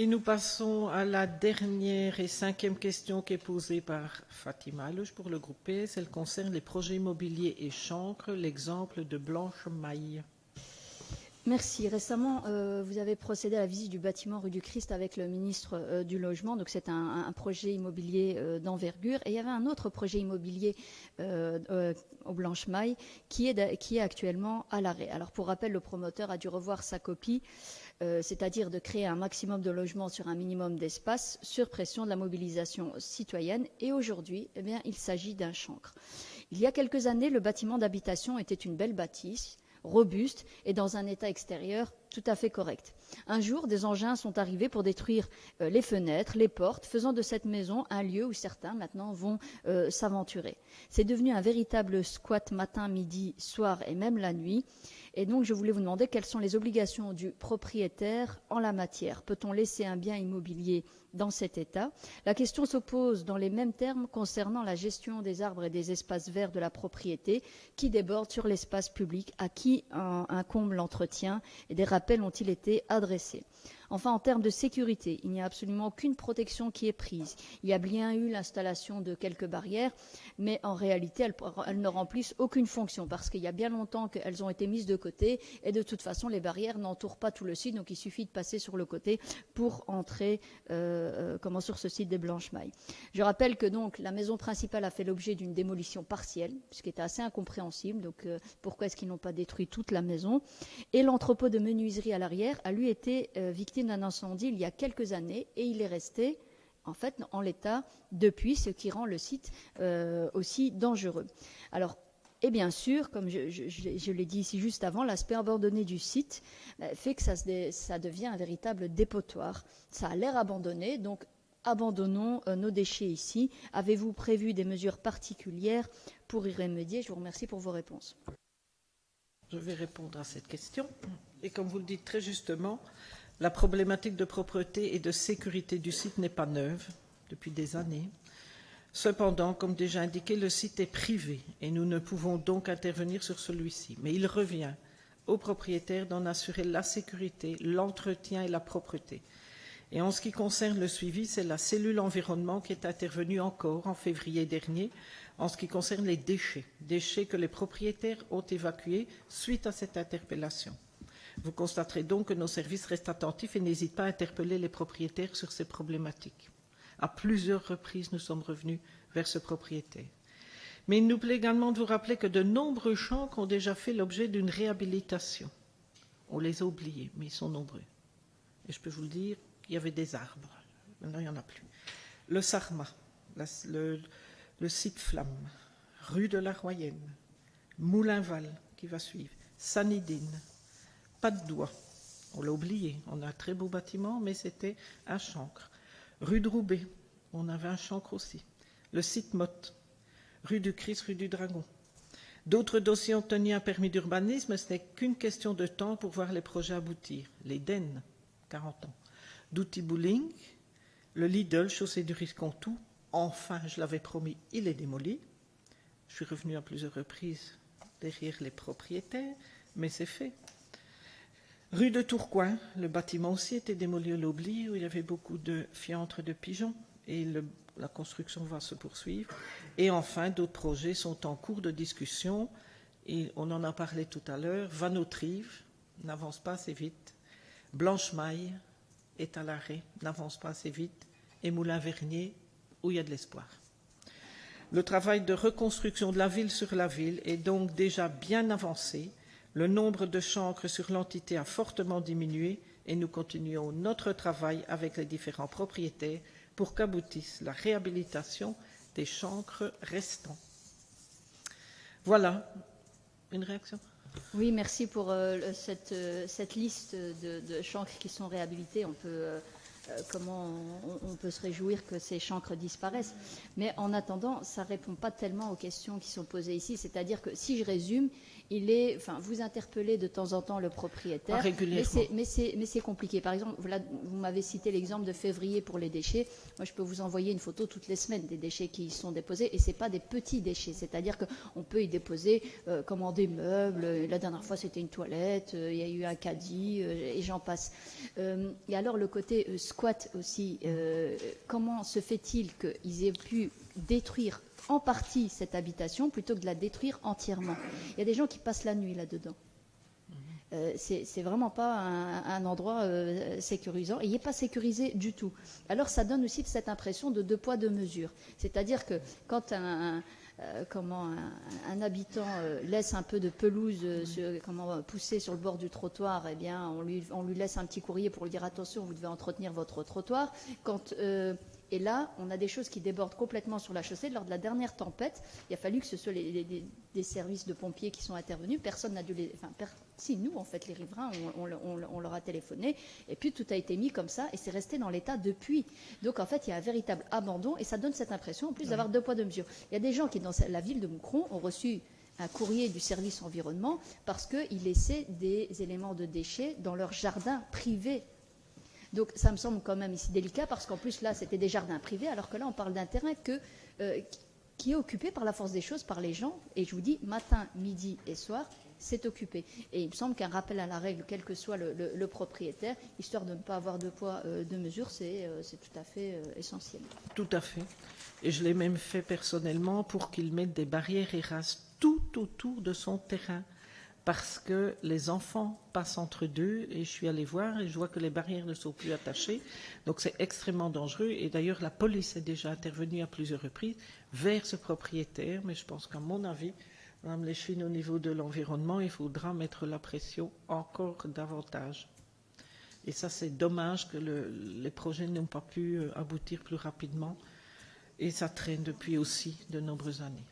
Et nous passons à la dernière et cinquième question qui est posée par Fatima Alouche pour le groupe PS. Elle concerne les projets immobiliers et chancres, l'exemple de Blanche Maille. Merci. Récemment, vous avez procédé à la visite du bâtiment rue du Christ avec le ministre du Logement. Donc c'est un projet immobilier d'envergure. Et il y avait un autre projet immobilier au Blanche-Maille qui est actuellement à l'arrêt. Alors pour rappel, le promoteur a dû revoir sa copie, c'est-à-dire de créer un maximum de logements sur un minimum d'espace sur pression de la mobilisation citoyenne. Et aujourd'hui, eh bien, il s'agit d'un chancre. Il y a quelques années, le bâtiment d'habitation était une belle bâtisse, robuste et dans un état extérieur tout à fait correct. Un jour, des engins sont arrivés pour détruire les fenêtres, les portes, faisant de cette maison un lieu où certains maintenant vont s'aventurer. C'est devenu un véritable squat matin, midi, soir et même la nuit. Et donc, je voulais vous demander quelles sont les obligations du propriétaire en la matière. Peut-on laisser un bien immobilier dans cet état? La question se pose dans les mêmes termes concernant la gestion des arbres et des espaces verts de la propriété qui débordent sur l'espace public, à qui incombe l'entretien, et des rappels ont-ils été adressés. Enfin, en termes de sécurité, il n'y a absolument aucune protection qui est prise. Il y a bien eu l'installation de quelques barrières, mais en réalité, elles ne remplissent aucune fonction parce qu'il y a bien longtemps qu'elles ont été mises de côté et de toute façon, les barrières n'entourent pas tout le site, donc il suffit de passer sur le côté pour entrer sur ce site des Blanches-Mailles. Je rappelle que donc la maison principale a fait l'objet d'une démolition partielle, ce qui était assez incompréhensible. Donc pourquoi est-ce qu'ils n'ont pas détruit toute la maison? Et l'entrepôt de menuiserie à l'arrière a lui été victime d'un incendie il y a quelques années et il est resté en fait en l'état depuis, ce qui rend le site aussi dangereux. Alors, et bien sûr, comme je l'ai dit ici juste avant, l'aspect abandonné du site fait que ça devient un véritable dépotoir. Ça a l'air abandonné, donc abandonnons nos déchets ici. Avez-vous prévu des mesures particulières pour y remédier? Je vous remercie pour vos réponses. Je vais répondre à cette question. Et comme vous le dites très justement, la problématique de propreté et de sécurité du site n'est pas neuve depuis des années. Cependant, comme déjà indiqué, le site est privé et nous ne pouvons donc intervenir sur celui-ci. Mais il revient aux propriétaires d'en assurer la sécurité, l'entretien et la propreté. Et en ce qui concerne le suivi, c'est la cellule environnement qui est intervenue encore en février dernier en ce qui concerne les déchets que les propriétaires ont évacués suite à cette interpellation. Vous constaterez donc que nos services restent attentifs et n'hésitent pas à interpeller les propriétaires sur ces problématiques. À plusieurs reprises, nous sommes revenus vers ce propriétaire. Mais il nous plaît également de vous rappeler que de nombreux chancres ont déjà fait l'objet d'une réhabilitation. On les a oubliés, mais ils sont nombreux. Et je peux vous le dire, il y avait des arbres. Maintenant, il n'y en a plus. Le Sarma, le site Flamme, rue de la Royenne, Moulinval, qui va suivre, Sanidine, Pas de Doigt. On l'a oublié. On a un très beau bâtiment, mais c'était un chancre. Rue de Roubaix, on avait un chancre aussi. Le site Motte, rue du Christ, rue du Dragon. D'autres dossiers ont obtenu un permis d'urbanisme, ce n'est qu'une question de temps pour voir les projets aboutir. Les DEN, 40 ans. Douty Bowling, le Lidl, chaussée du Riscontou. Enfin, je l'avais promis, il est démoli. Je suis revenu à plusieurs reprises derrière les propriétaires, mais c'est fait. Rue de Tourcoing, le bâtiment aussi était démoli, on l'oublie, où il y avait beaucoup de fiantres de pigeons et la construction va se poursuivre. Et enfin, d'autres projets sont en cours de discussion et on en a parlé tout à l'heure. Vanotrive n'avance pas assez vite. Blanche-Maille est à l'arrêt, n'avance pas assez vite. Et Moulin-Vernier, où il y a de l'espoir. Le travail de reconstruction de la ville sur la ville est donc déjà bien avancé. Le nombre de chancres sur l'entité a fortement diminué et nous continuons notre travail avec les différents propriétaires pour qu'aboutisse la réhabilitation des chancres restants. Voilà. Une réaction? Oui, merci pour cette liste de chancres qui sont réhabilités. Comment on peut se réjouir que ces chancres disparaissent. Mais en attendant, ça ne répond pas tellement aux questions qui sont posées ici. C'est-à-dire que, si je résume, vous interpellez de temps en temps le propriétaire, mais c'est compliqué. Par exemple, vous m'avez cité l'exemple de février pour les déchets. Moi, je peux vous envoyer une photo toutes les semaines des déchets qui y sont déposés, et ce n'est pas des petits déchets. C'est-à-dire qu'on peut y déposer des meubles. La dernière fois, c'était une toilette, il y a eu un caddie, et j'en passe. Et alors, le côté squat squat aussi, comment se fait-il qu'ils aient pu détruire en partie cette habitation plutôt que de la détruire entièrement? Il y a des gens qui passent la nuit là-dedans. C'est vraiment pas un endroit sécurisant, et il n'est pas sécurisé du tout. Alors ça donne aussi cette impression de deux poids, deux mesures. C'est-à-dire que quand un habitant laisse un peu de pelouse pousser sur le bord du trottoir, eh bien, on lui laisse un petit courrier pour lui dire attention, vous devez entretenir votre trottoir. Et là, on a des choses qui débordent complètement sur la chaussée. Lors de la dernière tempête, il a fallu que ce soit des services de pompiers qui sont intervenus. Personne n'a dû si, nous, en fait, les riverains, on leur a téléphoné. Et puis, tout a été mis comme ça. Et c'est resté dans l'état depuis. Donc, en fait, il y a un véritable abandon. Et ça donne cette impression, en plus, d'avoir deux poids, deux mesures. Il y a des gens qui, dans la ville de Moucron, ont reçu un courrier du service environnement parce qu'ils laissaient des éléments de déchets dans leur jardin privé. Donc ça me semble quand même ici délicat parce qu'en plus là c'était des jardins privés alors que là on parle d'un terrain qui est occupé par la force des choses, par les gens, et je vous dis matin, midi et soir c'est occupé. Et il me semble qu'un rappel à la règle, quel que soit le propriétaire, histoire de ne pas avoir de poids, de mesure, c'est tout à fait essentiel. Tout à fait. Et je l'ai même fait personnellement pour qu'ils mettent des barrières et rasent tout autour de son terrain. Parce que les enfants passent entre deux et je suis allée voir et je vois que les barrières ne sont plus attachées. Donc c'est extrêmement dangereux. Et d'ailleurs, la police est déjà intervenue à plusieurs reprises vers ce propriétaire. Mais je pense qu'à mon avis, Mme Léchine, au niveau de l'environnement, il faudra mettre la pression encore davantage. Et ça, c'est dommage que les projets n'ont pas pu aboutir plus rapidement. Et ça traîne depuis aussi de nombreuses années.